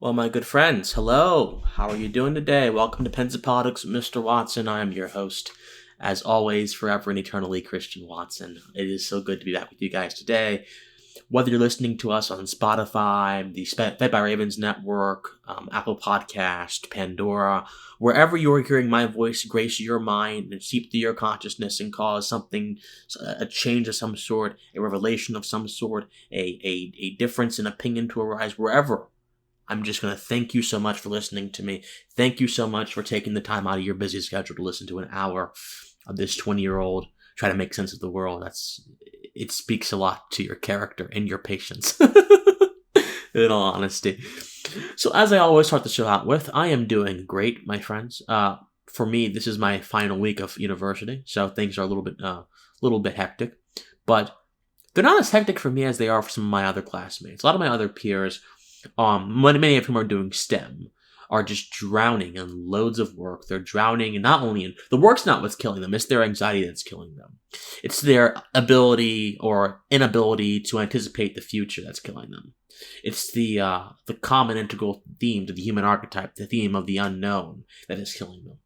Well, my good friends, hello. How are you doing today? Welcome to Pensive Politics with Mr. Watson. I am your host, as always, forever and eternally, Christian Watson. It is so good to be back with you guys today. Whether you're listening to us on Spotify, the Fed by Ravens Network, Apple Podcast, Pandora, wherever you're hearing my voice, grace your mind and seep through your consciousness and cause something, a change of some sort, a revelation of some sort, a difference in opinion to arise, wherever. I'm just going to thank you so much for listening to me. Thank you so much for taking the time out of your busy schedule to listen to an hour of this 20-year-old try to make sense of the world. It speaks a lot to your character and your patience, in all honesty. So as I always start the show out with, I am doing great, my friends. For me, this is my final week of university, so things are a little bit hectic. But they're not as hectic for me as they are for some of my other classmates. A lot of my other peers, many of whom are doing STEM, are just drowning in loads of work. They're drowning, and not only in the work's not what's killing them; it's their anxiety that's killing them. It's their ability or inability to anticipate the future that's killing them. It's the common integral theme to the human archetype, the theme of the unknown, that is killing them.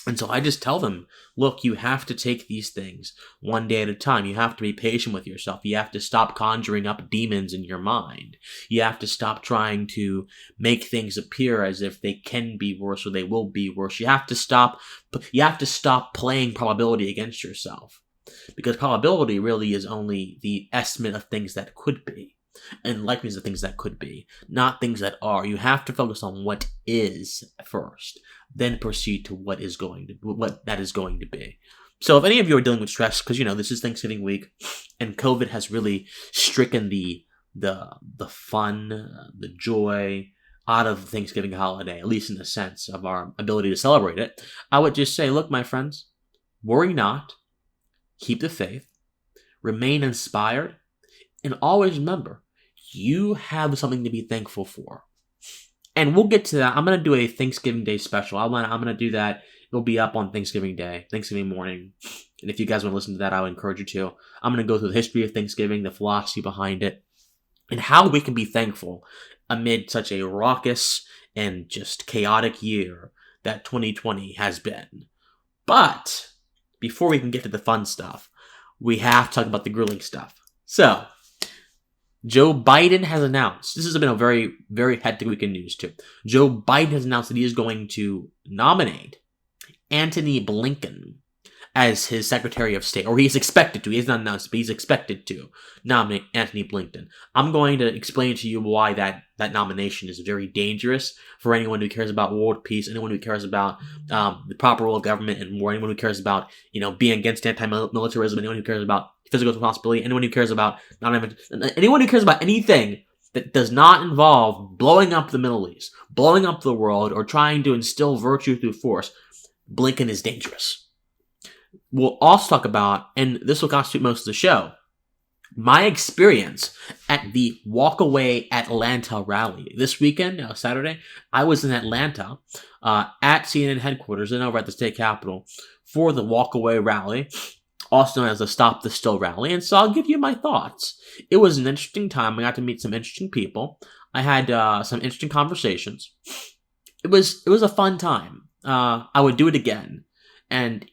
And so I just tell them, look, you have to take these things one day at a time. You have to be patient with yourself. You have to stop conjuring up demons in your mind. You have to stop trying to make things appear as if they can be worse or they will be worse. You have to stop playing probability against yourself. Because probability really is only the estimate of things that could be. And likeliness of things that could be, not things that are. You have to focus on what is first, then proceed to what that is going to be. So if any of you are dealing with stress, because this is Thanksgiving week, and COVID has really stricken the fun, the joy out of the Thanksgiving holiday, at least in the sense of our ability to celebrate it, I would just say, look, my friends, worry not, keep the faith, remain inspired, and always remember, you have something to be thankful for. And we'll get to that. I'm going to do a Thanksgiving Day special. I'm going to do that. It'll be up on Thanksgiving Day, Thanksgiving morning. And if you guys want to listen to that, I would encourage you to. I'm going to go through the history of Thanksgiving, the philosophy behind it, and how we can be thankful amid such a raucous and just chaotic year that 2020 has been. But before we can get to the fun stuff, we have to talk about the grueling stuff. So, Joe Biden has announced, this has been a very, very hectic week in news too. Joe Biden has announced that he is going to nominate Antony Blinken as his Secretary of State, or he's expected to. He has not announced, but he's expected to nominate Antony Blinken. I'm going to explain to you why that nomination is very dangerous for anyone who cares about world peace, anyone who cares about the proper role of government and war, anyone who cares about being against anti-militarism, anyone who cares about physical responsibility, anyone who cares about anyone who cares about anything that does not involve blowing up the Middle East, blowing up the world, or trying to instill virtue through force. Blinken is dangerous. We'll also talk about, and this will constitute most of the show, my experience at the Walkaway Atlanta rally. This weekend, Saturday, I was in Atlanta at CNN headquarters and over at the state capitol for the Walkaway rally, also known as the Stop the Steal rally, and so I'll give you my thoughts. It was an interesting time. I got to meet some interesting people. I had some interesting conversations. It was a fun time. I would do it again, and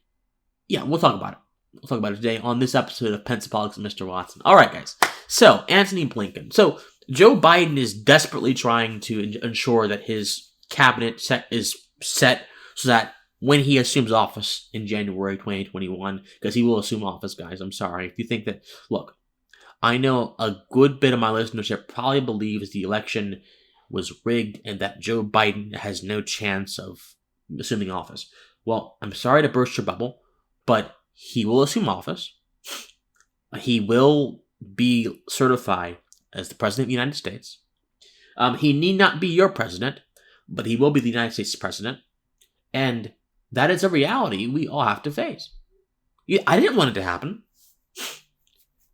yeah, we'll talk about it. We'll talk about it today on this episode of Pensive Politics with Mr. Watson. All right, guys. So, Antony Blinken. So, Joe Biden is desperately trying to ensure that his cabinet is set so that when he assumes office in January 2021, because he will assume office, guys. I'm sorry. If you think that, look, I know a good bit of my listenership probably believes the election was rigged and that Joe Biden has no chance of assuming office. Well, I'm sorry to burst your bubble, but he will assume office. He will be certified as the President of the United States. He need not be your president, but he will be the United States president. And that is a reality we all have to face. I didn't want it to happen.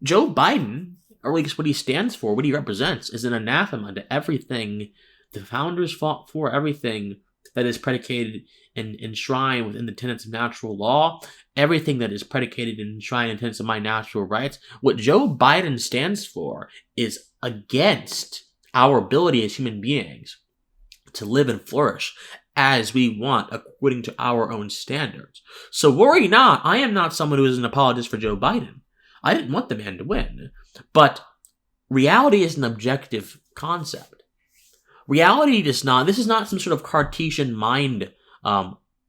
Joe Biden, or at least what he stands for, what he represents, is an anathema to everything the founders fought for, everything that is predicated and enshrined within the tenets of natural law, everything that is predicated and enshrined in tenets of my natural rights. What Joe Biden stands for is against our ability as human beings to live and flourish as we want according to our own standards. So worry not, I am not someone who is an apologist for Joe Biden. I didn't want the man to win. But reality is an objective concept. Reality does not, this is not some sort of Cartesian mind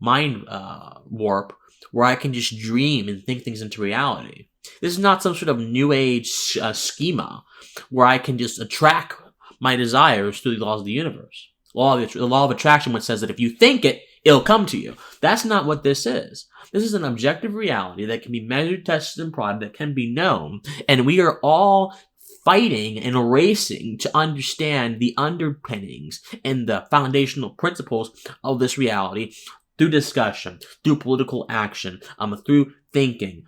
warp where I can just dream and think things into reality. This is not some sort of new age schema where I can just attract my desires through the laws of the universe. The law of attraction, which says that if you think it, it'll come to you. That's not what this is. This is an objective reality that can be measured, tested, and prodded, that can be known. And we are all fighting and racing to understand the underpinnings and the foundational principles of this reality through discussion, through political action, through thinking,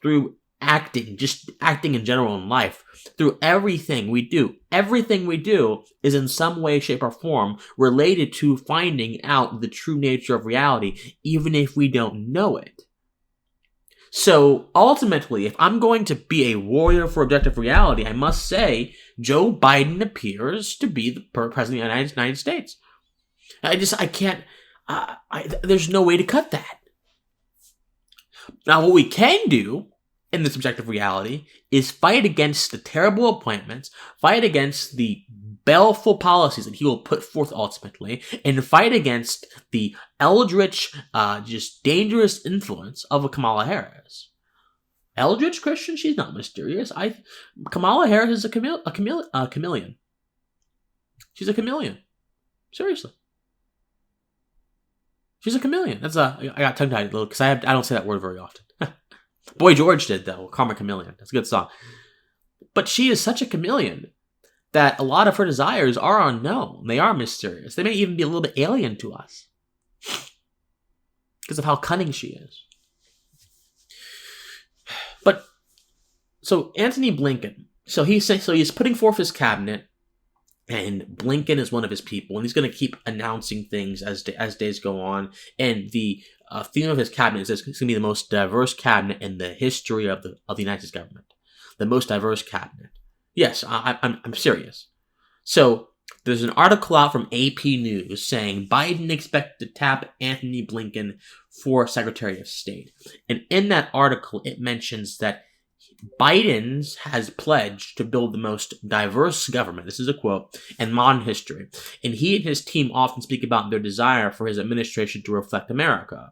through acting, just acting in general in life, through everything we do. Everything we do is in some way, shape, or form related to finding out the true nature of reality, even if we don't know it. So ultimately, if I'm going to be a warrior for objective reality, I must say Joe Biden appears to be the president of the United States. There's no way to cut that. Now, what we can do in this objective reality is fight against the terrible appointments, fight against the baleful policies that he will put forth ultimately, and fight against the eldritch, just dangerous influence of a Kamala Harris. Eldritch Christian? She's not mysterious. Kamala Harris is a chameleon. She's a chameleon. Seriously. She's a chameleon. I got tongue-tied a little because I don't say that word very often. Boy George did, though. Karma Chameleon. That's a good song. But she is such a chameleon that a lot of her desires are unknown. They are mysterious. They may even be a little bit alien to us because of how cunning she is. But, so Antony Blinken. So he's putting forth his cabinet, and Blinken is one of his people, and he's going to keep announcing things as days go on. And the theme of his cabinet is it's going to be the most diverse cabinet in the history of the United States government. The most diverse cabinet. Yes, I'm serious. So there's an article out from AP News saying Biden expected to tap Antony Blinken for Secretary of State. And in that article, it mentions that Biden has pledged to build the most diverse government, this is a quote, in modern history. And he and his team often speak about their desire for his administration to reflect America.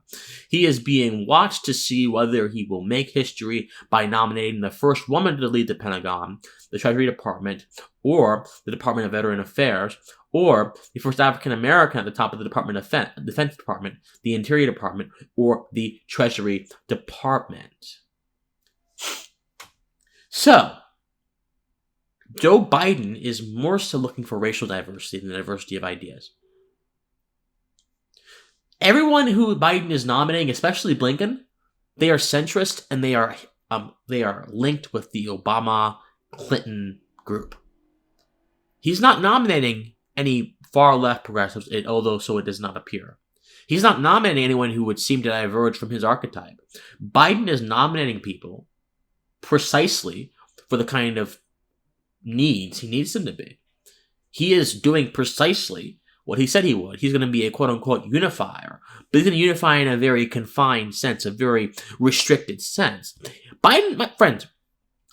He is being watched to see whether he will make history by nominating the first woman to lead the Pentagon, the Treasury Department, or the Department of Veteran Affairs, or the first African American at the top of the Defense Department, the Interior Department, or the Treasury Department. So, Joe Biden is more so looking for racial diversity than the diversity of ideas. Everyone who Biden is nominating, especially Blinken, they are centrist and they are linked with the Obama-Clinton group. He's not nominating any far-left progressives, although so it does not appear. He's not nominating anyone who would seem to diverge from his archetype. Biden is nominating people precisely for the kind of needs he needs them to be. He is doing precisely what he said he would. He's going to be a quote-unquote unifier, but he's going to unify in a very confined sense, a very restricted sense. Biden, my friends,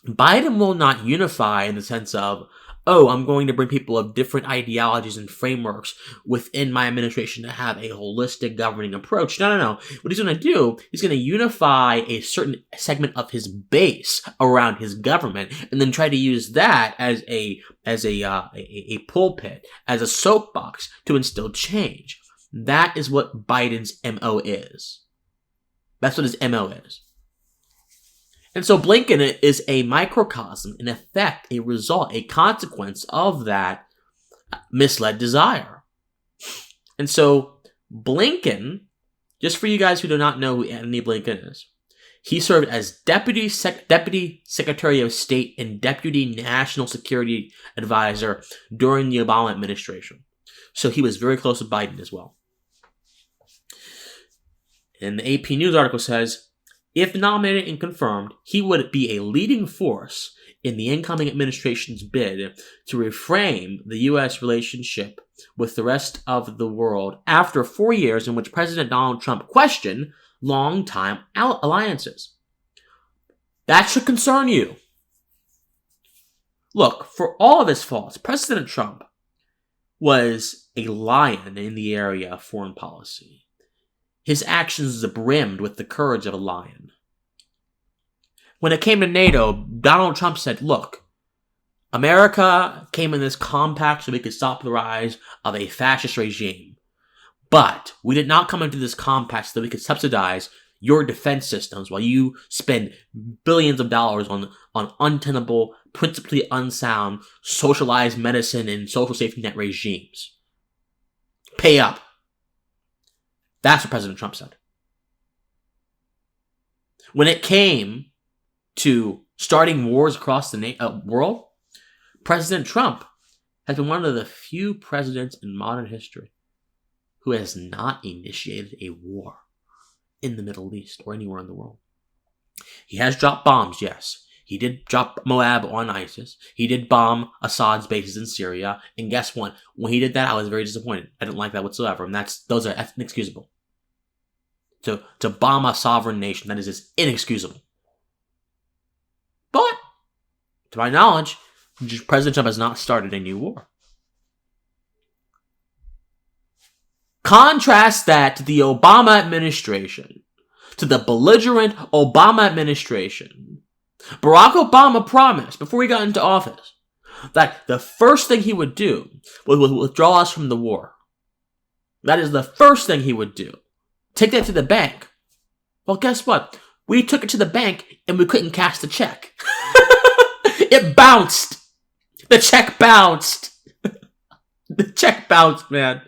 Biden will not unify in the sense of, oh, I'm going to bring people of different ideologies and frameworks within my administration to have a holistic governing approach. No. What he's going to do, he's going to unify a certain segment of his base around his government, and then try to use that as a pulpit, as a soapbox to instill change. That is what Biden's MO is. That's what his MO is. And so Blinken is a microcosm, an effect, a result, a consequence of that misled desire. And so Blinken, just for you guys who do not know who Antony Blinken is, he served as Deputy Secretary of State and Deputy National Security Advisor during the Obama administration. So he was very close with Biden as well. And the AP News article says, if nominated and confirmed, he would be a leading force in the incoming administration's bid to reframe the U.S. relationship with the rest of the world after 4 years in which President Donald Trump questioned long-time alliances. That should concern you. Look, for all of his faults, President Trump was a lion in the area of foreign policy. His actions brimmed with the courage of a lion. When it came to NATO, Donald Trump said, look, America came in this compact so we could stop the rise of a fascist regime. But we did not come into this compact so that we could subsidize your defense systems while you spend billions of dollars on untenable, principally unsound, socialized medicine and social safety net regimes. Pay up. That's what President Trump said. When it came to starting wars across the world, President Trump has been one of the few presidents in modern history who has not initiated a war in the Middle East or anywhere in the world. He has dropped bombs, yes. He did drop Moab on ISIS. He did bomb Assad's bases in Syria. And guess what? When he did that, I was very disappointed. I didn't like that whatsoever. And those are inexcusable. To bomb a sovereign nation, that is just inexcusable. But, to my knowledge, President Trump has not started a new war. Contrast that to the Obama administration, to the belligerent Obama administration. Barack Obama promised, before he got into office, that the first thing he would do was withdraw us from the war. That is the first thing he would do. Take that to the bank. Well, guess what? We took it to the bank and we couldn't cash the check. It bounced. The check bounced. The check bounced, man.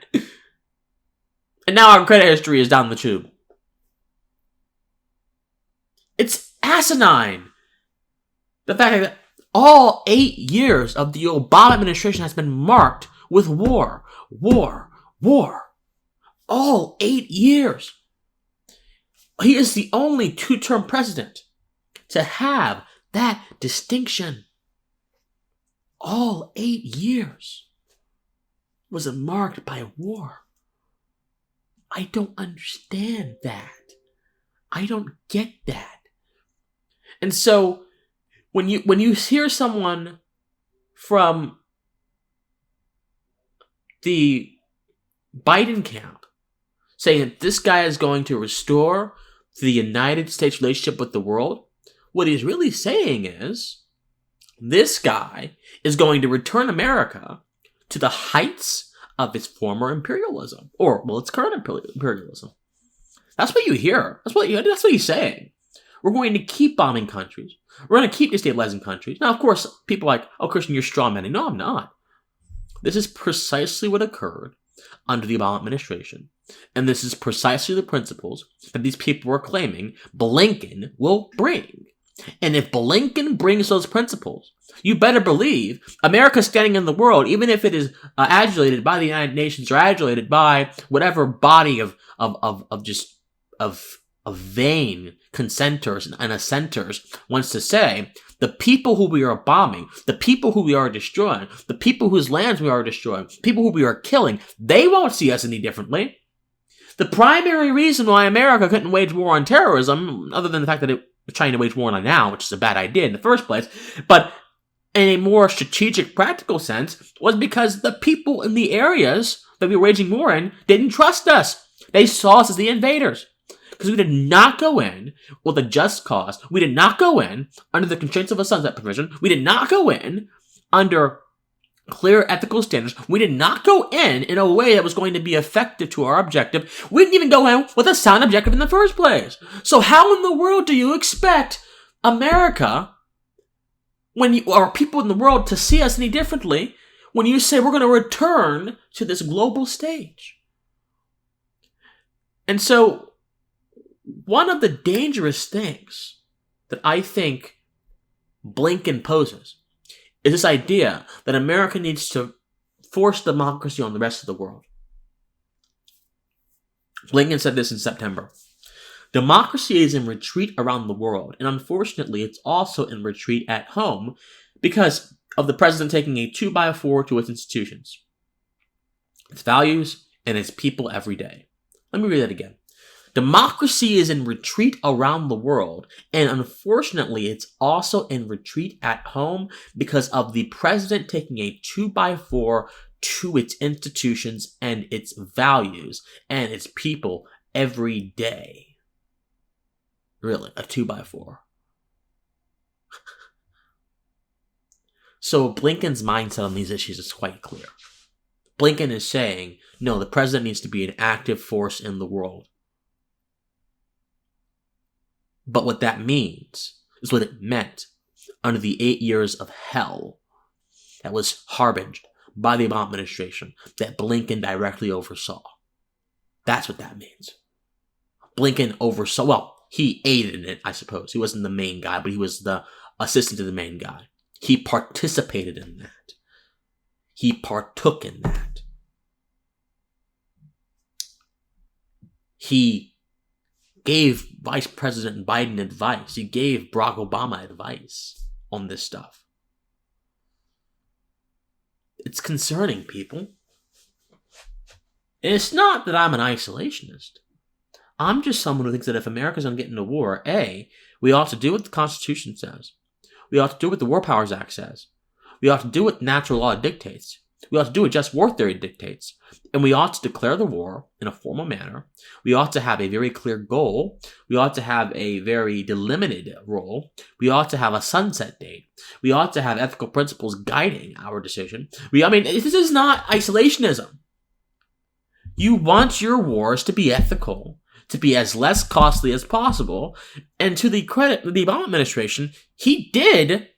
And now our credit history is down the tube. It's asinine. The fact that all 8 years of the Obama administration has been marked with war. All 8 years. He is the only two-term president to have that distinction. All 8 years was marked by war. I don't understand that. I don't get that. And so, when you hear someone from the Biden camp saying that this guy is going to restore the United States relationship with the world, what he's really saying is this guy is going to return America to the heights of its former imperialism, or its current imperialism. That's what you hear. That's what he's saying. We're going to keep bombing countries. We're going to keep destabilizing countries. Now, of course, people are like, oh, Christian, you're strawmanning. No, I'm not. This is precisely what occurred under the Obama administration. And this is precisely the principles that these people are claiming Blinken will bring. And if Blinken brings those principles, you better believe America's standing in the world, even if it is adulated by the United Nations or adulated by whatever body of vain consenters and assenters wants to say, the people who we are bombing, the people who we are destroying, the people whose lands we are destroying, people who we are killing, they won't see us any differently. The primary reason why America couldn't wage war on terrorism, other than the fact that it was trying to wage war on it now, which is a bad idea in the first place, but in a more strategic, practical sense, was because the people in the areas that we were waging war in didn't trust us. They saw us as the invaders. Because we did not go in with a just cause. We did not go in under the constraints of a sunset provision. We did not go in under clear ethical standards. We did not go in a way that was going to be effective to our objective. We didn't even go in with a sound objective in the first place. So how in the world do you expect America, or people in the world, to see us any differently when you say we're going to return to this global stage? And so, one of the dangerous things that I think Blinken poses is this idea that America needs to force democracy on the rest of the world. Blinken said this in September. Democracy is in retreat around the world, and unfortunately it's also in retreat at home because of the president taking a 2x4 to its institutions, its values, and its people every day. Let me read that again. Democracy is in retreat around the world, and unfortunately, it's also in retreat at home because of the president taking a 2x4 to its institutions and its values and its people every day. Really, a 2x4. So Blinken's mindset on these issues is quite clear. Blinken is saying, no, the president needs to be an active force in the world. But what that means is what it meant under the 8 years of hell that was harbinged by the Obama administration that Blinken directly oversaw. That's what that means. Blinken oversaw, well, he aided in it, I suppose. He wasn't the main guy, but he was the assistant to the main guy. He participated in that. He partook in that. He gave Vice President Biden advice. He gave Barack Obama advice on this stuff. It's concerning, people. And it's not that I'm an isolationist. I'm just someone who thinks that if America's going to get into war, A, we ought to do what the Constitution says. We ought to do what the War Powers Act says. We ought to do what natural law dictates. We ought to do what just war theory dictates. And we ought to declare the war in a formal manner. We ought to have a very clear goal. We ought to have a very delimited role. We ought to have a sunset date. We ought to have ethical principles guiding our decision. This is not isolationism. You want your wars to be ethical, to be as less costly as possible. And to the credit of the Obama administration, he did,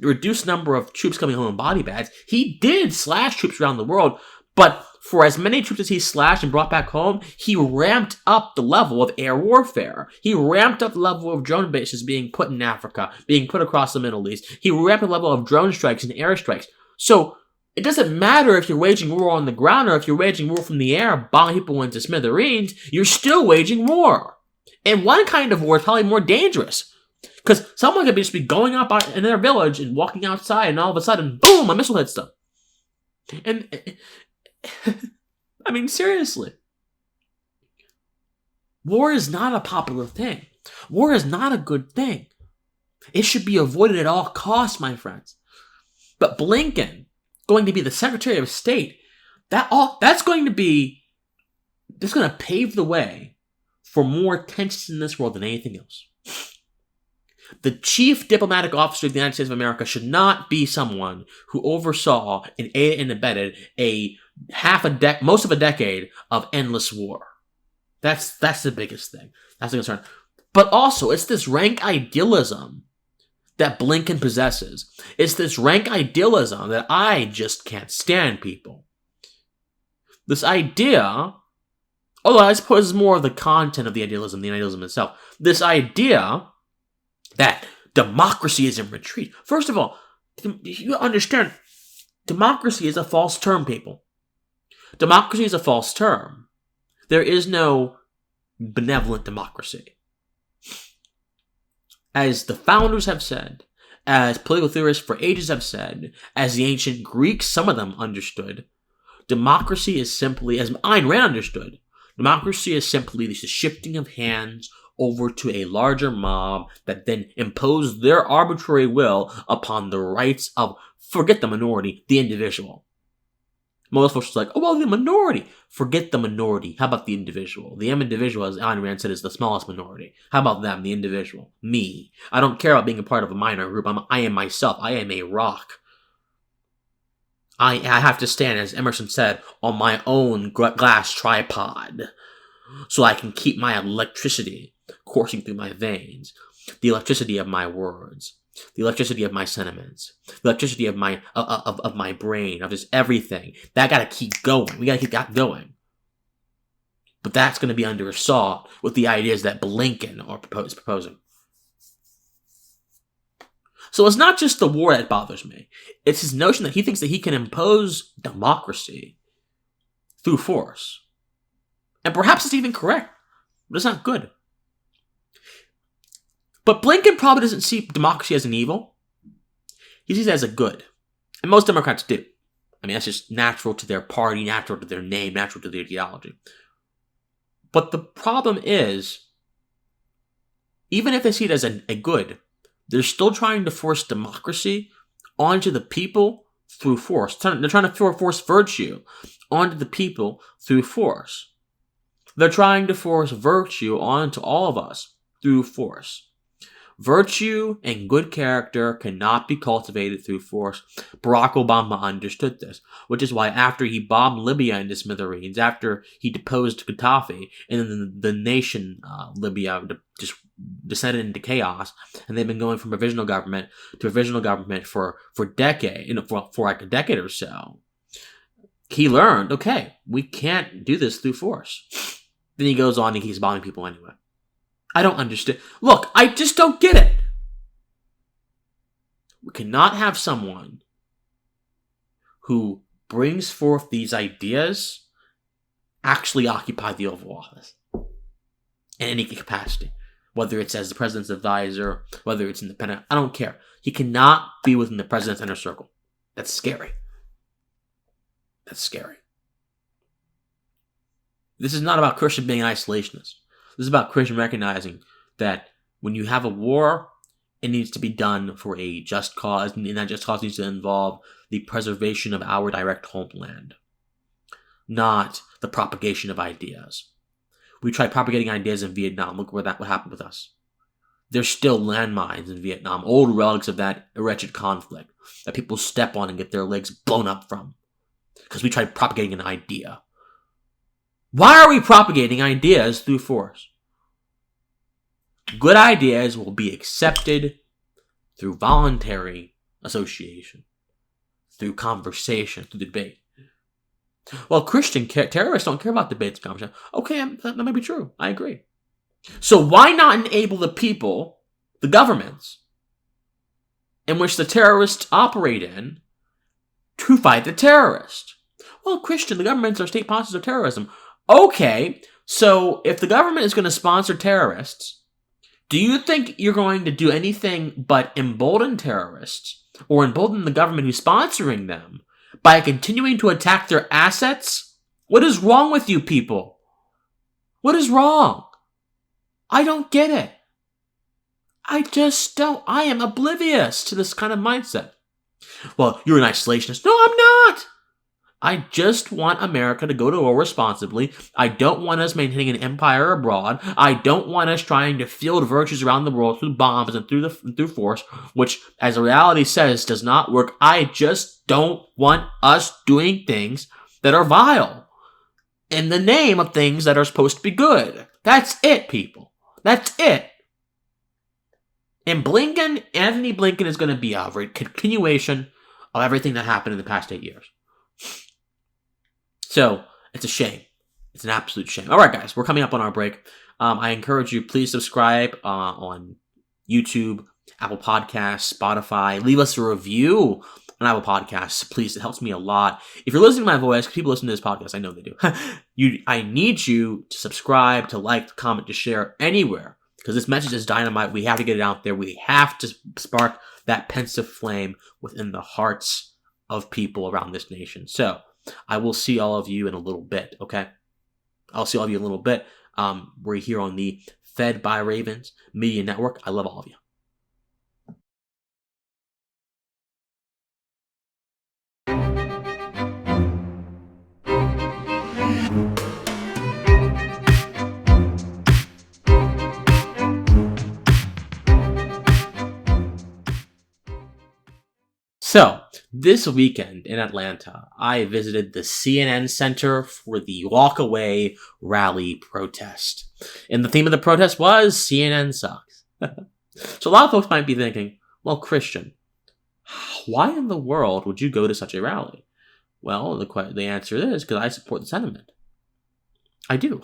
reduce number of troops coming home in body bags. He did slash troops around the world, but for as many troops as he slashed and brought back home, he ramped up the level of air warfare. He ramped up the level of drone bases being put in Africa, being put across the Middle East. He ramped up the level of drone strikes and airstrikes. So it doesn't matter if you're waging war on the ground or if you're waging war from the air, bombing people into smithereens, you're still waging war. And one kind of war is probably more dangerous. Because someone could just be going up in their village and walking outside, and all of a sudden, boom, a missile hits them. And, seriously. War is not a popular thing. War is not a good thing. It should be avoided at all costs, my friends. But Blinken, going to be the Secretary of State, that's going to pave the way for more tensions in this world than anything else. The chief diplomatic officer of the United States of America should not be someone who oversaw and aided and abetted most of a decade of endless war. That's the biggest thing. That's the concern. But also, it's this rank idealism that Blinken possesses. It's this rank idealism that I just can't stand, people. This idea, although I suppose it's more of the content of the idealism itself. This idea that democracy is in retreat. First of all, you understand, democracy is a false term, people. Democracy is a false term. There is no benevolent democracy. As the founders have said, as political theorists for ages have said, as the ancient Greeks, some of them understood, democracy is simply, as Ayn Rand understood, democracy is simply the shifting of hands over to a larger mob that then impose their arbitrary will upon the rights of, forget the minority, the individual. Most folks are like, oh, well, the minority. Forget the minority. How about the individual? The individual, as Ayn Rand said, is the smallest minority. How about them, the individual? Me. I don't care about being a part of a minor group. I am myself. I am a rock. I have to stand, as Emerson said, on my own glass tripod so I can keep my electricity coursing through my veins, the electricity of my words, the electricity of my sentiments, the electricity of my brain, of just everything. That gotta keep going. We gotta keep that going. But that's gonna be under assault with the ideas that Blinken is proposing. So it's not just the war that bothers me. It's his notion that he thinks that he can impose democracy through force. And perhaps it's even correct, but it's not good. But Blinken probably doesn't see democracy as an evil. He sees it as a good. And most Democrats do. I mean, that's just natural to their party, natural to their name, natural to their ideology. But the problem is, even if they see it as a good, they're still trying to force democracy onto the people through force. They're trying to force virtue onto the people through force. They're trying to force virtue onto all of us through force. Virtue and good character cannot be cultivated through force. Barack Obama understood this, which is why after he bombed Libya into smithereens, after he deposed Gaddafi, and then the nation, Libya, just descended into chaos, and they've been going from provisional government to provisional government for like a decade or so. He learned, okay, we can't do this through force. Then he goes on and keeps bombing people anyway. I don't understand. Look, I just don't get it. We cannot have someone who brings forth these ideas actually occupy the Oval Office in any capacity. Whether it's as the president's advisor, whether it's independent, I don't care. He cannot be within the president's inner circle. That's scary. That's scary. This is not about Christian being an isolationist. This is about Christian recognizing that when you have a war, it needs to be done for a just cause, and that just cause needs to involve the preservation of our direct homeland, not the propagation of ideas. We tried propagating ideas in Vietnam. Look what happened with us. There's still landmines in Vietnam, old relics of that wretched conflict that people step on and get their legs blown up from because we tried propagating an idea. Why are we propagating ideas through force? Good ideas will be accepted through voluntary association, through conversation, through debate. Well, Christian terrorists don't care about debates and conversation. Okay, that may be true. I agree. So why not enable the people, the governments, in which the terrorists operate in, to fight the terrorist? Well, Christian, the governments are state sponsors of terrorism. Okay, so if the government is going to sponsor terrorists, do you think you're going to do anything but embolden terrorists or embolden the government who's sponsoring them by continuing to attack their assets? What is wrong with you people? What is wrong? I don't get it. I just don't. I am oblivious to this kind of mindset. Well, you're an isolationist. No, I'm not. I just want America to go to war responsibly. I don't want us maintaining an empire abroad. I don't want us trying to field virtues around the world through bombs and through force, which, as the reality says, does not work. I just don't want us doing things that are vile in the name of things that are supposed to be good. That's it, people. That's it. And Antony Blinken is going to be a continuation of everything that happened in the past 8 years. So, it's a shame. It's an absolute shame. All right, guys, we're coming up on our break. I encourage you, please subscribe on YouTube, Apple Podcasts, Spotify. Leave us a review on Apple Podcasts, please. It helps me a lot. If you're listening to my voice, people listen to this podcast, I know they do. I need you to subscribe, to like, to comment, to share anywhere, because this message is dynamite. We have to get it out there. We have to spark that pensive flame within the hearts of people around this nation. So, I will see all of you in a little bit, okay? I'll see all of you in a little bit. We're here on the Fed by Ravens Media Network. I love all of you. So, this weekend in Atlanta, I visited the CNN Center for the Walkaway rally protest. And the theme of the protest was CNN sucks. So a lot of folks might be thinking, well, Christian, why in the world would you go to such a rally? Well, the answer is because I support the sentiment. I do.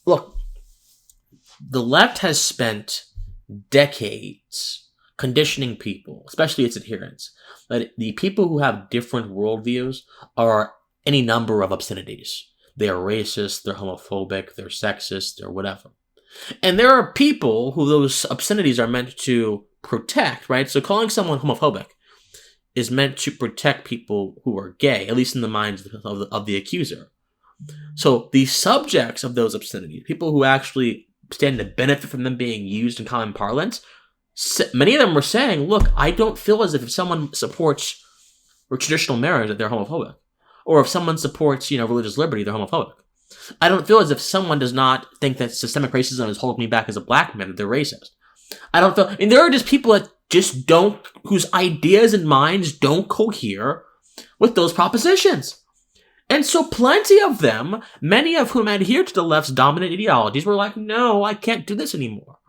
Look, the left has spent decades conditioning people, especially its adherents, that the people who have different worldviews are any number of obscenities. They are racist, they're homophobic, they're sexist, they're whatever. And there are people who those obscenities are meant to protect, right? So calling someone homophobic is meant to protect people who are gay, at least in the minds of the accuser. So the subjects of those obscenities, people who actually stand to benefit from them being used in common parlance, many of them were saying, look, I don't feel as if someone supports traditional marriage that they're homophobic. Or if someone supports, religious liberty, they're homophobic. I don't feel as if someone does not think that systemic racism is holding me back as a black man, that they're racist. There are just people that just whose ideas and minds don't cohere with those propositions. And so plenty of them, many of whom adhere to the left's dominant ideologies, were like, no, I can't do this anymore.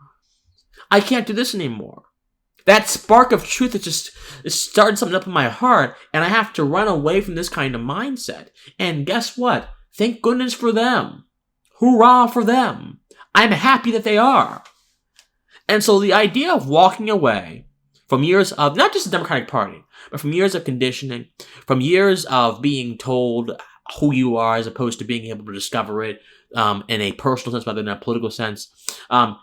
I can't do this anymore. That spark of truth that just started something up in my heart, and I have to run away from this kind of mindset. And guess what? Thank goodness for them. Hurrah for them. I'm happy that they are. And so the idea of walking away from years of, not just the Democratic Party, but from years of conditioning, from years of being told who you are as opposed to being able to discover it in a personal sense rather than a political sense,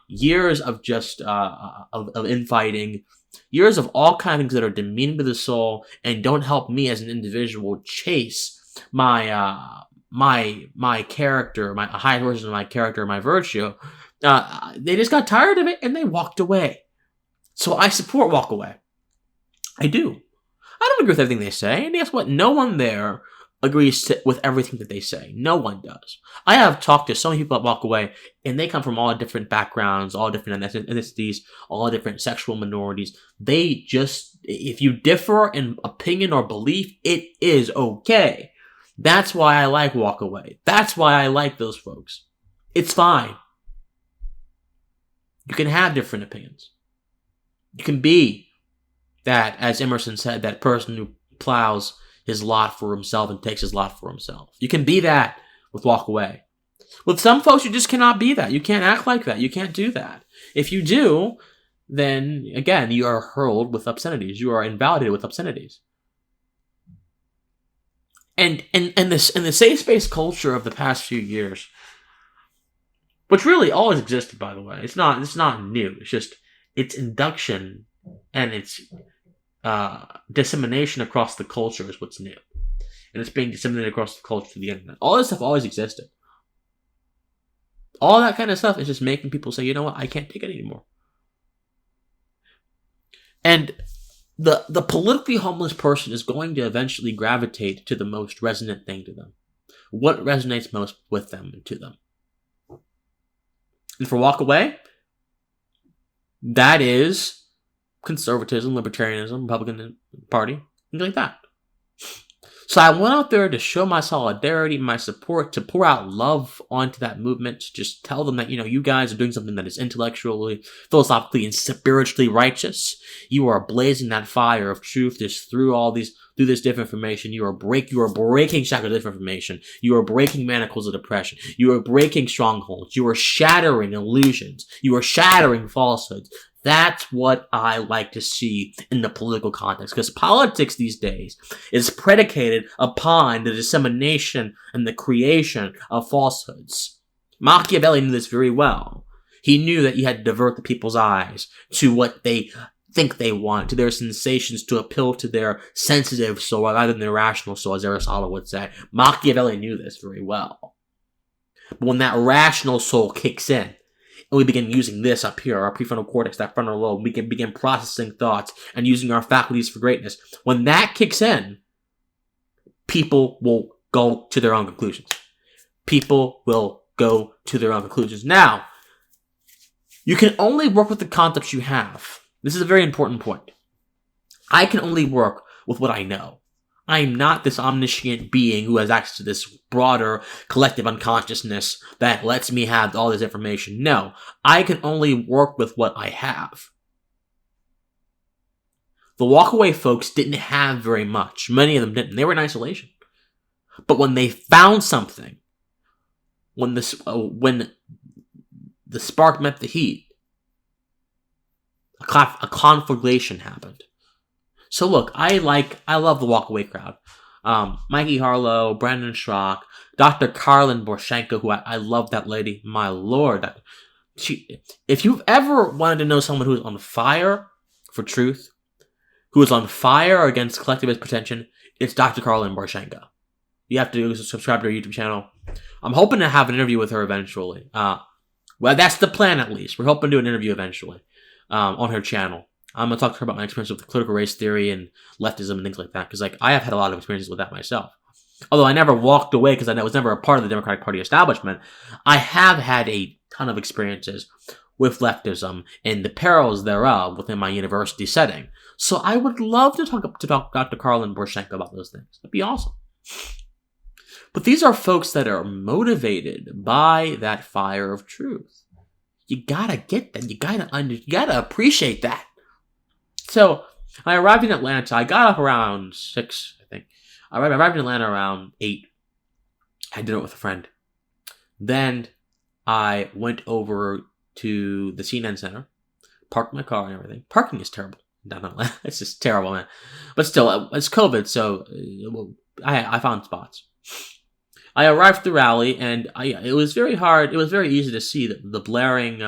years of just of infighting, years of all kinds of things that are demeaning to the soul and don't help me as an individual chase my character, my high version of my character, my virtue. They just got tired of it and they walked away. So I support Walkaway. I do. I don't agree with everything they say. And guess what? No one there agrees with everything that they say. No one does. I have talked to so many people at Walkaway, and they come from all different backgrounds, all different ethnicities, all different sexual minorities. They just, if you differ in opinion or belief, it is okay. That's why I like Walkaway. That's why I like those folks. It's fine. You can have different opinions. You can be that, as Emerson said, that person who plows his lot for himself and takes his lot for himself. You can be that with Walkaway. With some folks, you just cannot be that. You can't act like that. You can't do that. If you do, then, again, you are hurled with obscenities. You are invalidated with obscenities. And the safe space culture of the past few years, which really always existed, by the way. It's not new. It's just its induction and its dissemination across the culture is what's new. And it's being disseminated across the culture through the internet. All this stuff always existed. All that kind of stuff is just making people say, you know what, I can't take it anymore. And the politically homeless person is going to eventually gravitate to the most resonant thing to them. What resonates most with them and to them. And for Walkaway, that is conservatism, libertarianism, Republican Party, things like that. So I went out there to show my solidarity, my support, to pour out love onto that movement, to just tell them that, you guys are doing something that is intellectually, philosophically, and spiritually righteous. You are blazing that fire of truth just through this disinformation. You are breaking shackles of disinformation. You are breaking manacles of depression. You are breaking strongholds. You are shattering illusions. You are shattering falsehoods. That's what I like to see in the political context, because politics these days is predicated upon the dissemination and the creation of falsehoods. Machiavelli knew this very well. He knew that you had to divert the people's eyes to what they think they want, to their sensations, to appeal to their sensitive soul rather than their rational soul, as Aristotle would say. Machiavelli knew this very well. But when that rational soul kicks in, and we begin using this up here, our prefrontal cortex, that frontal lobe, we can begin processing thoughts and using our faculties for greatness. When that kicks in, people will go to their own conclusions. People will go to their own conclusions. Now, you can only work with the concepts you have. This is a very important point. I can only work with what I know. I am not this omniscient being who has access to this broader collective unconsciousness that lets me have all this information. No, I can only work with what I have. The Walkaway folks didn't have very much. Many of them didn't. They were in isolation. But when they found something, when the spark met the heat, a conflagration happened. So look, I love the Walkaway crowd. Mikey Harlow, Brandon Schrock, Dr. Karlin Borshenko, who I love that lady. My lord, If you've ever wanted to know someone who's on fire for truth, who is on fire against collectivist pretension, it's Dr. Carlin Borshenko. You have to subscribe to her YouTube channel. I'm hoping to have an interview with her eventually. Well, that's the plan, at least. We're hoping to do an interview eventually on her channel. I'm going to talk to her about my experience with critical race theory and leftism and things like that, because I have had a lot of experiences with that myself. Although I never walked away because I was never a part of the Democratic Party establishment, I have had a ton of experiences with leftism and the perils thereof within my university setting. So I would love to talk to Dr. Carlin Borshenko about those things. That'd be awesome. But these are folks that are motivated by that fire of truth. You gotta get that. You gotta appreciate that. So I arrived in Atlanta. I got up around 6, I think. I arrived in Atlanta around 8. I had dinner with a friend. Then I went over to the CNN Center, parked my car and everything. Parking is terrible down in Atlanta. It's just terrible, man. But still, it's COVID, so I found spots. I arrived at the rally, and it was very hard. It was very easy to see the blaring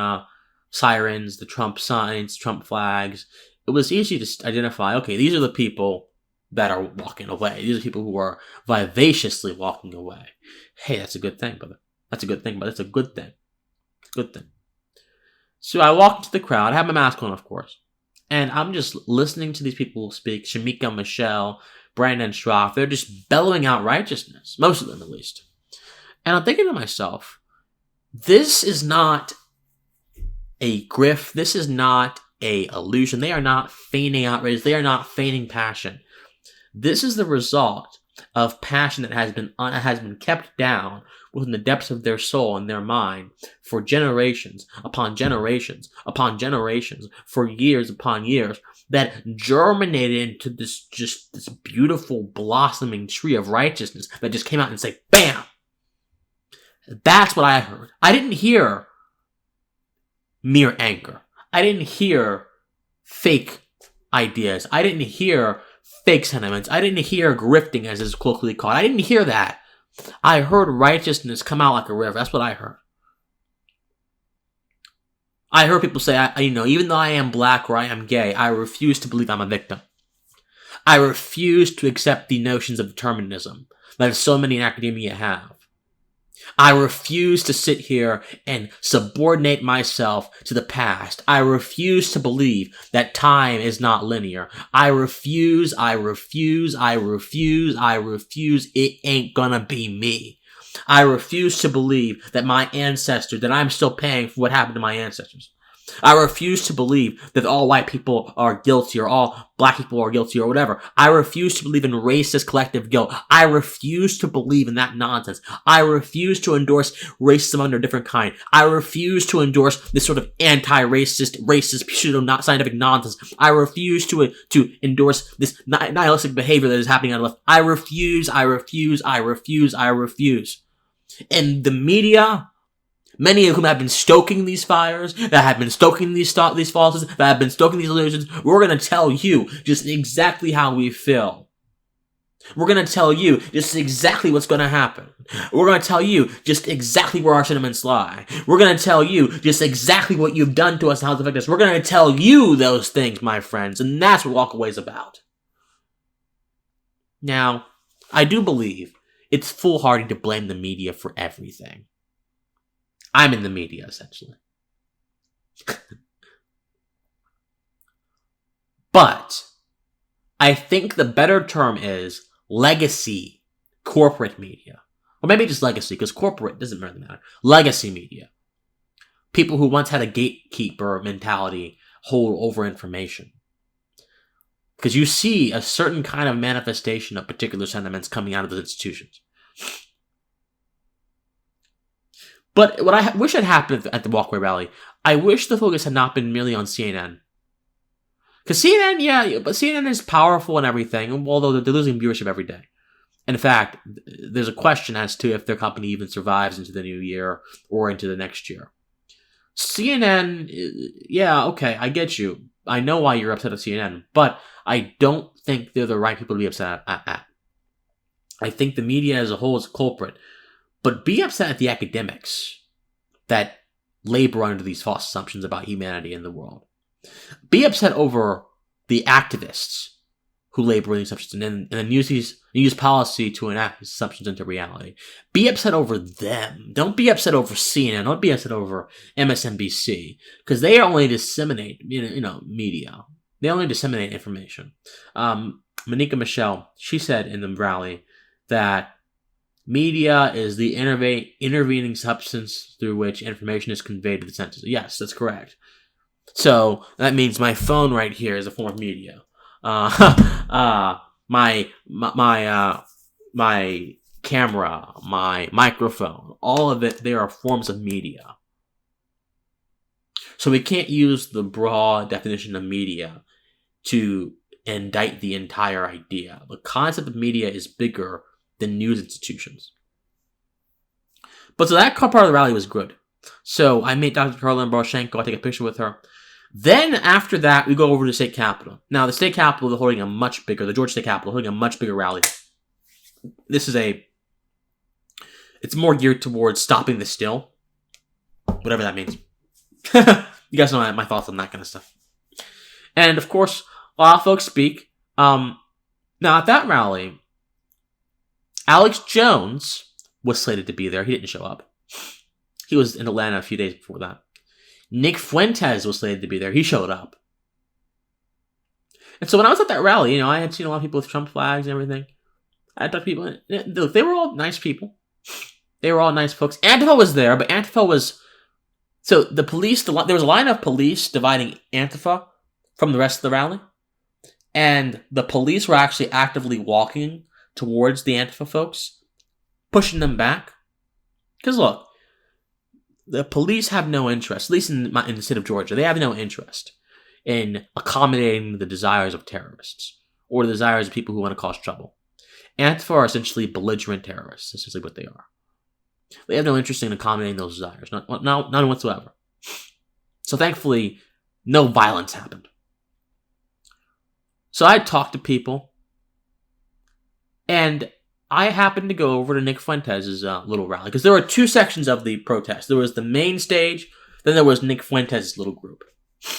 sirens, the Trump signs, Trump flags. It was easy to identify, okay, these are the people that are walking away. These are people who are vivaciously walking away. Hey, that's a good thing, brother. That's a good thing, but it's a good thing. It's a good thing. So I walked into the crowd. I had my mask on, of course. And I'm just listening to these people speak. Shamika, Michelle, Brandon Schroff. They're just bellowing out righteousness. Most of them, at least. And I'm thinking to myself, this is not a grift. This is not a illusion. They are not feigning outrage. They are not feigning passion. This is the result of passion that has been kept down within the depths of their soul and their mind for generations upon generations upon generations, for years upon years, that germinated into this beautiful blossoming tree of righteousness that just came out and said, bam! That's what I heard. I didn't hear mere anger. I didn't hear fake ideas. I didn't hear fake sentiments. I didn't hear grifting, as is colloquially called. I didn't hear that. I heard righteousness come out like a river. That's what I heard. I heard people say, even though I am black or I am gay, I refuse to believe I'm a victim. I refuse to accept the notions of determinism that so many in academia have. I refuse to sit here and subordinate myself to the past. I refuse to believe that time is not linear. I refuse. It ain't gonna be me. I refuse to believe that that I'm still paying for what happened to my ancestors. I refuse to believe that all white people are guilty or all black people are guilty or whatever. I refuse to believe in racist collective guilt. I refuse to believe in that nonsense. I refuse to endorse racism under a different kind. I refuse to endorse this sort of anti-racist, pseudo-scientific nonsense. I refuse to endorse this nihilistic behavior that is happening on the left. I refuse. And the media, many of whom have been stoking these fires, that have been stoking these falsehoods, that have been stoking these illusions, we're going to tell you just exactly how we feel. We're going to tell you just exactly what's going to happen. We're going to tell you just exactly where our sentiments lie. We're going to tell you just exactly what you've done to us and how it's affected us. We're going to tell you those things, my friends, and that's what Walkaway is about. Now, I do believe it's foolhardy to blame the media for everything. I'm in the media, essentially. But I think the better term is legacy corporate media. Or maybe just legacy, because corporate doesn't really matter. Legacy media. People who once had a gatekeeper mentality hold over information. Because you see a certain kind of manifestation of particular sentiments coming out of those institutions. But what I wish had happened at the Walkaway rally, I wish the focus had not been merely on CNN. Because CNN is powerful and everything, although they're losing viewership every day. In fact, there's a question as to if their company even survives into the new year or into the next year. CNN, okay, I get you. I know why you're upset at CNN, but I don't think they're the right people to be upset at. I think the media as a whole is a culprit. But be upset at the academics that labor under these false assumptions about humanity and the world. Be upset over the activists who labor in these assumptions and then use policy to enact these assumptions into reality. Be upset over them. Don't be upset over CNN. Don't be upset over MSNBC, because they only disseminate, media. They only disseminate information. Monica Michelle, she said in the rally that media is the intervening substance through which information is conveyed to the senses. Yes, that's correct. So that means my phone right here is a form of media. My camera, my microphone, all of it, they are forms of media. So we can't use the broad definition of media to indict the entire idea. The concept of media is bigger than news institutions. But so that part of the rally was good. So I made Dr. Caroline Poroshenko, I take a picture with her. Then after that, we go over to the state capitol. Now, the state capitol, they're holding the Georgia State Capitol, holding a much bigger rally. It's more geared towards stopping the steal. Whatever that means. You guys know my thoughts on that kind of stuff. And of course, a lot of folks speak. Now, at that rally, Alex Jones was slated to be there. He didn't show up. He was in Atlanta a few days before that. Nick Fuentes was slated to be there. He showed up. And so when I was at that rally, I had seen a lot of people with Trump flags and everything. I had talked to people. They were all nice people. They were all nice folks. Antifa was there, but Antifa was... So the police... There was a line of police dividing Antifa from the rest of the rally. And the police were actually actively walking towards the Antifa folks, pushing them back. Because look, the police have no interest, at least in the state of Georgia, they have no interest in accommodating the desires of terrorists or the desires of people who want to cause trouble. Antifa are essentially belligerent terrorists. That's essentially what they are. They have no interest in accommodating those desires, none whatsoever. So thankfully, no violence happened. So I talked to people, and I happened to go over to Nick Fuentes' little rally, because there were two sections of the protest. There was the main stage, then there was Nick Fuentes' little group. It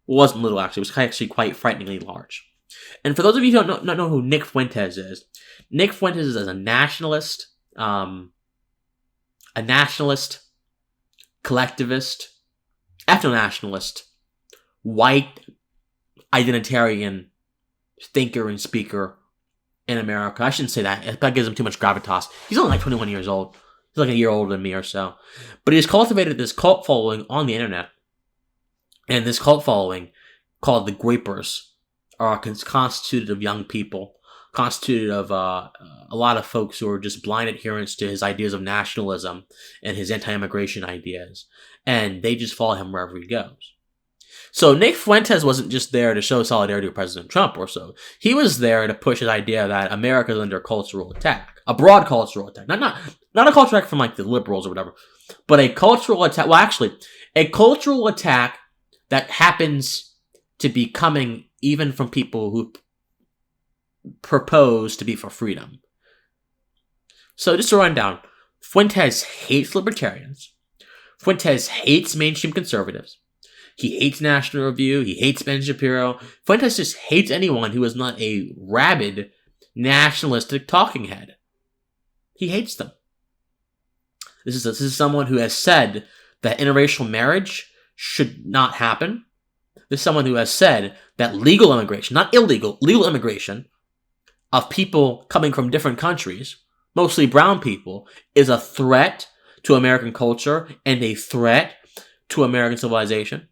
wasn't little, actually. It was actually quite frighteningly large. And for those of you who don't know who Nick Fuentes is a nationalist, collectivist, ethno-nationalist, white, identitarian thinker and speaker in America. I shouldn't say that. That gives him too much gravitas. He's only like 21 years old. He's like a year older than me or so. But he's cultivated this cult following on the internet. And this cult following, called the Groypers, are constituted of young people, constituted of a lot of folks who are just blind adherents to his ideas of nationalism and his anti-immigration ideas. And they just follow him wherever he goes. So Nick Fuentes wasn't just there to show solidarity with President Trump or so. He was there to push his idea that America is under cultural attack. A broad cultural attack. Not a cultural attack from like the liberals or whatever, but a cultural attack. Well, actually, a cultural attack that happens to be coming even from people who propose to be for freedom. So just to run down, Fuentes hates libertarians. Fuentes hates mainstream conservatives. He hates National Review. He hates Ben Shapiro. Fuentes just hates anyone who is not a rabid, nationalistic talking head. He hates them. This is someone who has said that interracial marriage should not happen. This is someone who has said that legal immigration, not illegal, legal immigration of people coming from different countries, mostly brown people, is a threat to American culture and a threat to American civilization.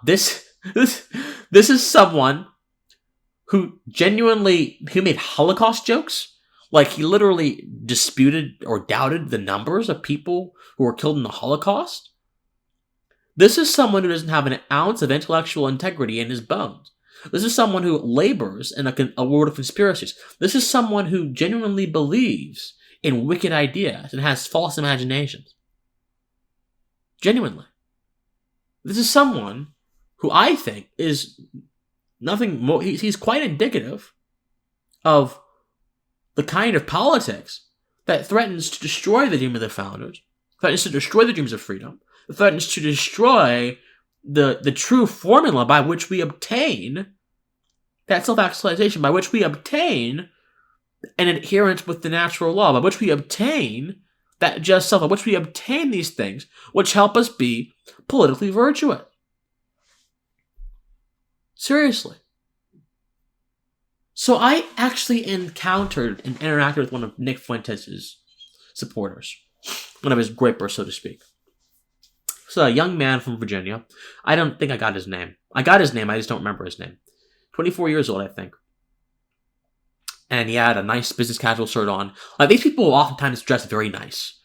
This is someone who made Holocaust jokes. Like, he literally disputed or doubted the numbers of people who were killed in the Holocaust. This is someone who doesn't have an ounce of intellectual integrity in his bones. This is someone who labors in a world of conspiracies. This is someone who genuinely believes in wicked ideas and has false imaginations. Genuinely. This is someone who I think is nothing more. He's quite indicative of the kind of politics that threatens to destroy the dream of the founders, threatens to destroy the dreams of freedom, It threatens to destroy the true formula by which we obtain that self-actualization, by which we obtain an adherence with the natural law, by which we obtain that just self, by which we obtain these things which help us be politically virtuous. Seriously. So I actually encountered and interacted with one of Nick Fuentes' supporters, one of his Groypers, so to speak. So a young man from Virginia. I don't think I got his name. I got his name, I just don't remember his name. 24 years old, I think. And he had a nice business casual shirt on. Like, these people will oftentimes dress very nice.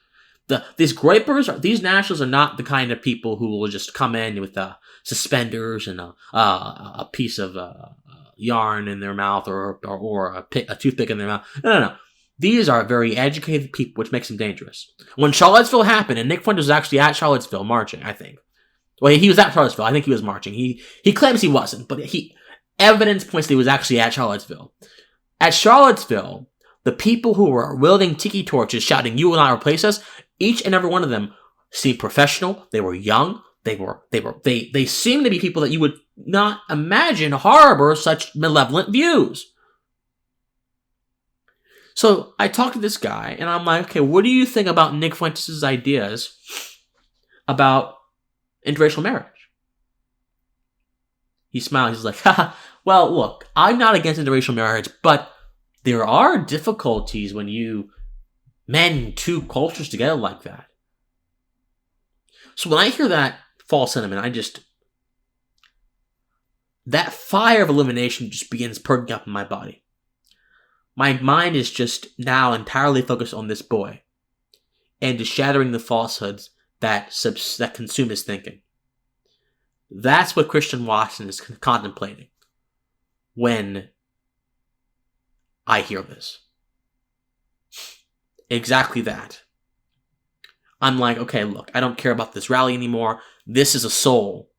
These Groypers, these nationals are not the kind of people who will just come in with suspenders and a piece of yarn in their mouth or a toothpick in their mouth. No. These are very educated people, which makes them dangerous. When Charlottesville happened, and Nick Fuentes was actually at Charlottesville marching, I think. Well, he was at Charlottesville. I think he was marching. He claims he wasn't, but evidence points that he was actually at Charlottesville. At Charlottesville, the people who were wielding tiki torches shouting, "You will not replace us," each and every one of them seemed professional. They were young. They seemed to be people that you would not imagine harbor such malevolent views. So I talked to this guy, and I'm like, okay, what do you think about Nick Fuentes' ideas about interracial marriage? He smiled. He's like, haha, well, look, I'm not against interracial marriage, but there are difficulties when you mend two cultures together like that. So when I hear that false sentiment, that fire of elimination just begins perking up in my body. My mind is just now entirely focused on this boy and just shattering the falsehoods that consume his thinking. That's what Christian Watson is contemplating when I hear this. Exactly that. I'm like, okay, look, I don't care about this rally anymore. This is a soul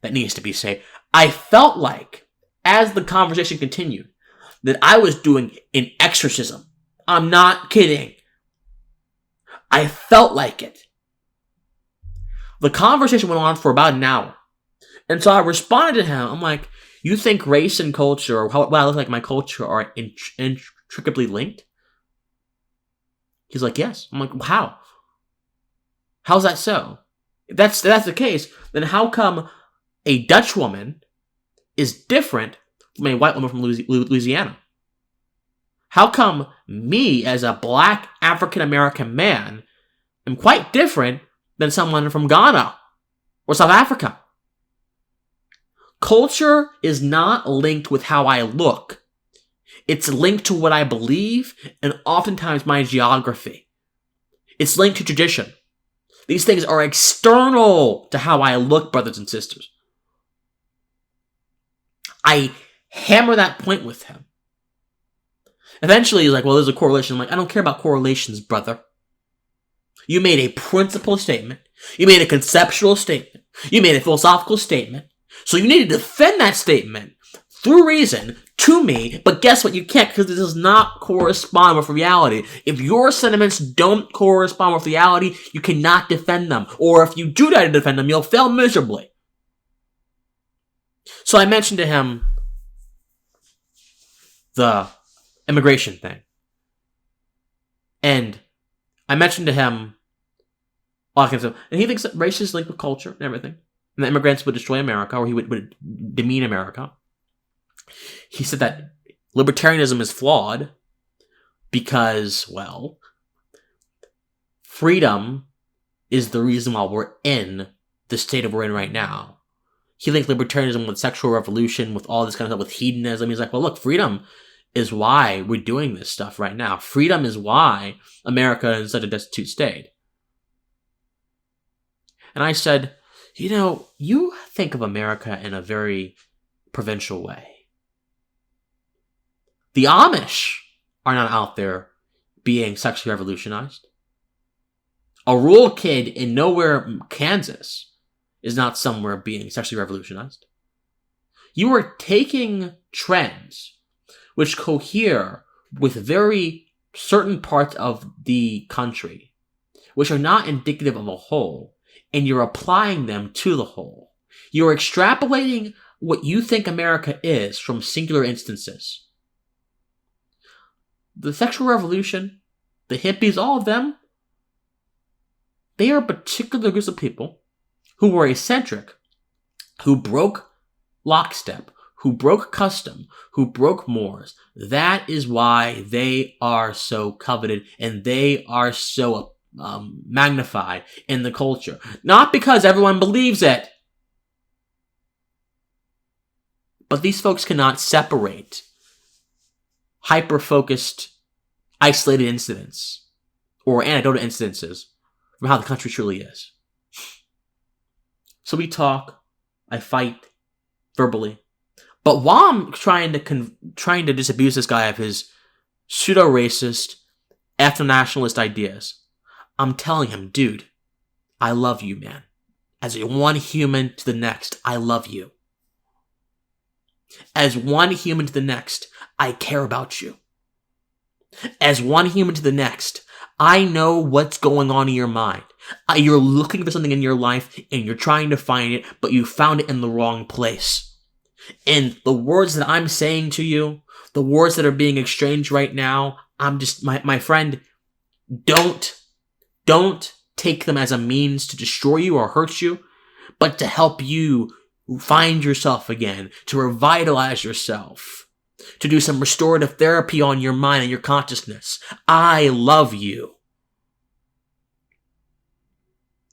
that needs to be saved. I felt like, as the conversation continued, that I was doing an exorcism. I'm not kidding. I felt like it. The conversation went on for about an hour. And so I responded to him. I'm like, you think race and culture, or what I look like my culture, are intricately linked? He's like, yes. I'm like, well, how? How's that so? If that's the case, then how come a Dutch woman is different from a white woman from Louisiana? How come me, as a black African-American man, am quite different than someone from Ghana or South Africa? Culture is not linked with how I look. It's linked to what I believe and oftentimes my geography. It's linked to tradition. These things are external to how I look, brothers and sisters. I hammer that point with him. Eventually, he's like, well, there's a correlation. I'm like, I don't care about correlations, brother. You made a principle statement. You made a conceptual statement. You made a philosophical statement. So you need to defend that statement through reason to me, but guess what? You can't, because it does not correspond with reality. If your sentiments don't correspond with reality, you cannot defend them. Or if you do try to defend them, you'll fail miserably. So I mentioned to him the immigration thing. And I mentioned to him all kinds of, and he thinks that race is linked with culture and everything. And that immigrants would destroy America, or he would demean America. He said that libertarianism is flawed because, well, freedom is the reason why we're in the state that we're in right now. He linked libertarianism with sexual revolution, with all this kind of stuff, with hedonism. He's like, well, look, freedom is why we're doing this stuff right now. Freedom is why America is such a destitute state. And I said, you know, you think of America in a very provincial way. The Amish are not out there being sexually revolutionized. A rural kid in nowhere, Kansas, is not somewhere being sexually revolutionized. You are taking trends which cohere with very certain parts of the country, which are not indicative of a whole, and you're applying them to the whole. You're extrapolating what you think America is from singular instances. The sexual revolution, the hippies, all of them, they are particular groups of people who were eccentric, who broke lockstep, who broke custom, who broke mores. That is why they are so coveted and they are so magnified in the culture. Not because everyone believes it. But these folks cannot separate hyper-focused, isolated incidents or anecdotal incidences from how the country truly is. So we talk, I fight verbally. But while I'm trying to disabuse this guy of his pseudo-racist, ethno-nationalist ideas, I'm telling him, dude, I love you, man. As one human to the next, I love you. As one human to the next, I care about you. As one human to the next, I know what's going on in your mind. You're looking for something in your life and you're trying to find it, but you found it in the wrong place. And the words that I'm saying to you, the words that are being exchanged right now, I'm just, my friend, don't take them as a means to destroy you or hurt you, but to help you find yourself again, to revitalize yourself, to do some restorative therapy on your mind and your consciousness. I love you.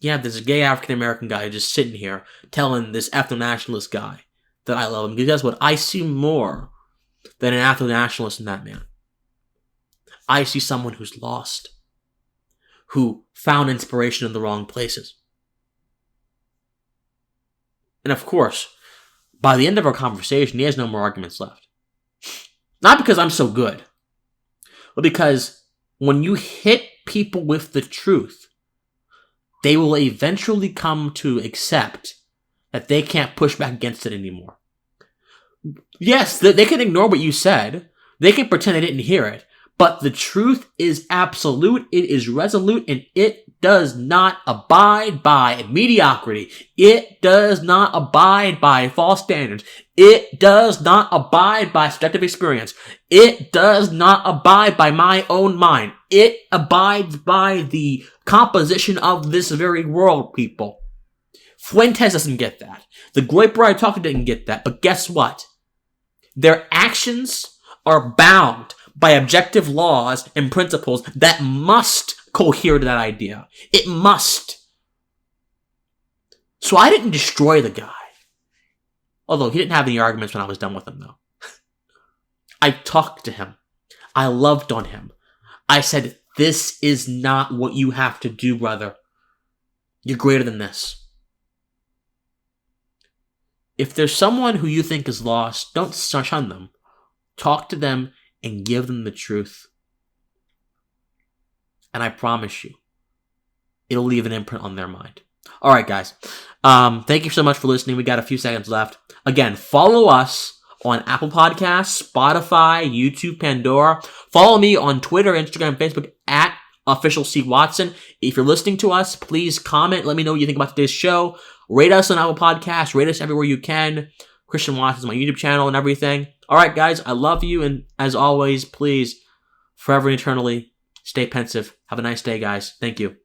Yeah, there's a gay African-American guy just sitting here telling this ethno-nationalist guy that I love him. Because guess what? I see more than an ethno-nationalist in that man. I see someone who's lost, who found inspiration in the wrong places. And of course, by the end of our conversation, he has no more arguments left. Not because I'm so good, but because when you hit people with the truth, they will eventually come to accept that they can't push back against it anymore. Yes, they can ignore what you said. They can pretend they didn't hear it. But the truth is absolute, it is resolute, and it does not abide by mediocrity. It does not abide by false standards. It does not abide by subjective experience. It does not abide by my own mind. It abides by the composition of this very world, people. Fuentes doesn't get that. The Groyper I talked to didn't get that. But guess what? Their actions are bound by objective laws and principles that must cohere to that idea. It must. So I didn't destroy the guy. Although he didn't have any arguments when I was done with him, though. I talked to him. I loved on him. I said, this is not what you have to do, brother. You're greater than this. If there's someone who you think is lost, don't shun them. Talk to them and give them the truth. And I promise you, it'll leave an imprint on their mind. All right, guys. Thank you so much for listening. We got a few seconds left. Again, follow us on Apple Podcasts, Spotify, YouTube, Pandora. Follow me on Twitter, Instagram, Facebook at Official C. Watson. If you're listening to us, please comment. Let me know what you think about today's show. Rate us on Apple Podcasts. Rate us everywhere you can. Christian Watson is my YouTube channel and everything. All right, guys. I love you. And as always, please, forever and eternally, stay pensive. Have a nice day, guys. Thank you.